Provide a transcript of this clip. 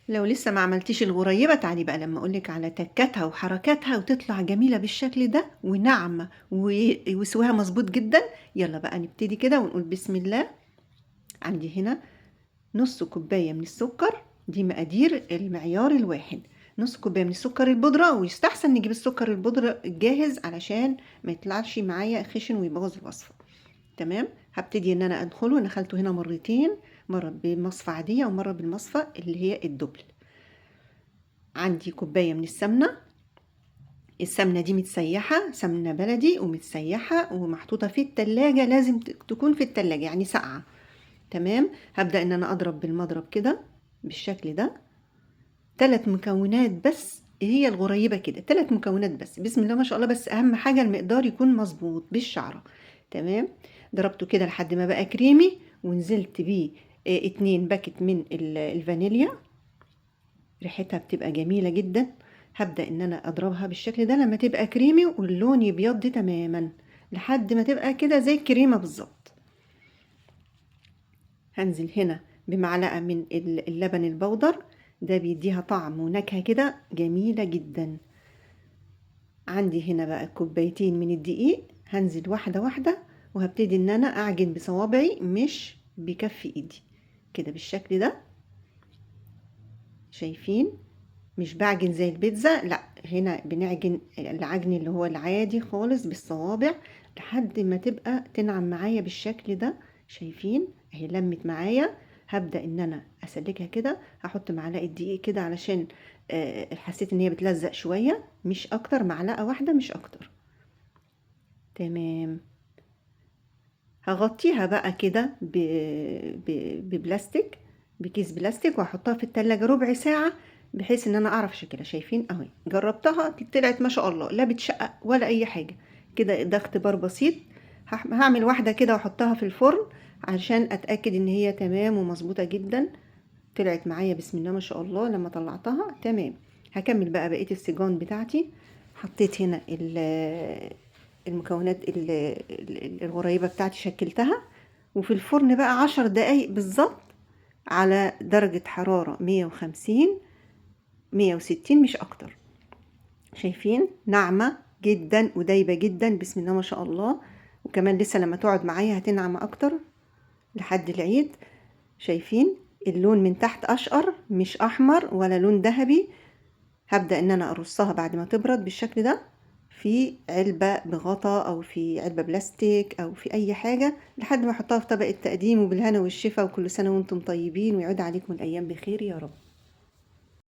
لو لسه ما عملتيش الغريبة تعالي بقى لما اقولك على تكاتها وحركاتها وتطلع جميلة بالشكل ده وناعمة وسواها مظبوط جدا. يلا بقى نبتدي كده ونقول بسم الله. عندي هنا نص كوباية من السكر، دي مقادير المعيار الواحد. نص كوباية من السكر البودرة، ويستحسن نجيب السكر البودرة الجاهز علشان ما يطلعش معايا خشن ويبوظ الوصفة. تمام. هبتدي ان انا ادخله، نخلته هنا مرتين، مرة بمصفى عادية ومرة بالمصفى اللي هي الدبل. عندي كوباية من السمنة. السمنة دي متسيحة، سمنة بلدي ومتسيحة ومحطوطة في التلاجة، لازم تكون في التلاجة يعني ساقعة. تمام. هبدأ ان انا اضرب بالمضرب كده بالشكل ده. 3 مكونات بس هي الغريبة كده، 3 مكونات بس، بسم الله ما شاء الله. بس اهم حاجة المقدار يكون مظبوط بالشعرة. تمام. ضربته كده لحد ما بقى كريمي، ونزلت بيه 2 باكت من الفانيليا. ريحتها بتبقى جميلة جدا. هبدأ ان انا اضربها بالشكل ده لما تبقى كريمي واللون يبيض تماما لحد ما تبقى كده زي الكريمة بالظبط. هنزل هنا بمعلقة من اللبن البودر، ده بيديها طعم ونكهة كده جميلة جدا. عندي هنا بقى كوبايتين من الدقيق، هنزل واحدة واحدة، وهبتدي ان انا اعجن بصوابعي مش بكف ايدي، كده بالشكل ده. شايفين؟ مش بعجن زي البيتزا، لا، هنا بنعجن العجن اللي هو العادي خالص بالصوابع لحد ما تبقى تنعم معايا بالشكل ده. شايفين؟ اهي لمت معايا. هبدأ ان انا اسلكها كده، هحط معلقة دقيق كده علشان حسيت ان هي بتلزق شوية، مش اكتر، معلقة واحدة مش اكتر. تمام. هغطيها بقى كده ببلاستيك، بكيس بلاستيك، واحطها في التلاجة ربع ساعة بحيث ان انا اعرف شكلها. شايفين اهي؟ جربتها طلعت ما شاء الله، لا بتشقق ولا اي حاجة. كده ده اختبار بسيط. هعمل واحدة كده واحطها في الفرن عشان اتأكد ان هي تمام ومظبوطة جدا. طلعت معايا بسم الله ما شاء الله لما طلعتها تمام. هكمل بقى بقية السيجان بتاعتي. حطيت هنا المكونات الغريبة بتاعتي، شكلتها، وفي الفرن بقى 10 دقايق بالظبط على درجة حرارة 150 160 مش اكتر. شايفين؟ ناعمة جدا ودايبة جدا بسم الله ما شاء الله. وكمان لسه لما تقعد معايا هتنعم اكتر لحد العيد. شايفين اللون من تحت اشقر مش احمر ولا لون ذهبي. هبدأ ان انا ارصها بعد ما تبرد بالشكل ده في علبة بغطا او في علبة بلاستيك او في اي حاجة لحد ما احطها في طبق التقديم. وبالهنا والشفا، وكل سنة وانتم طيبين، ويعود عليكم الايام بخير يا رب.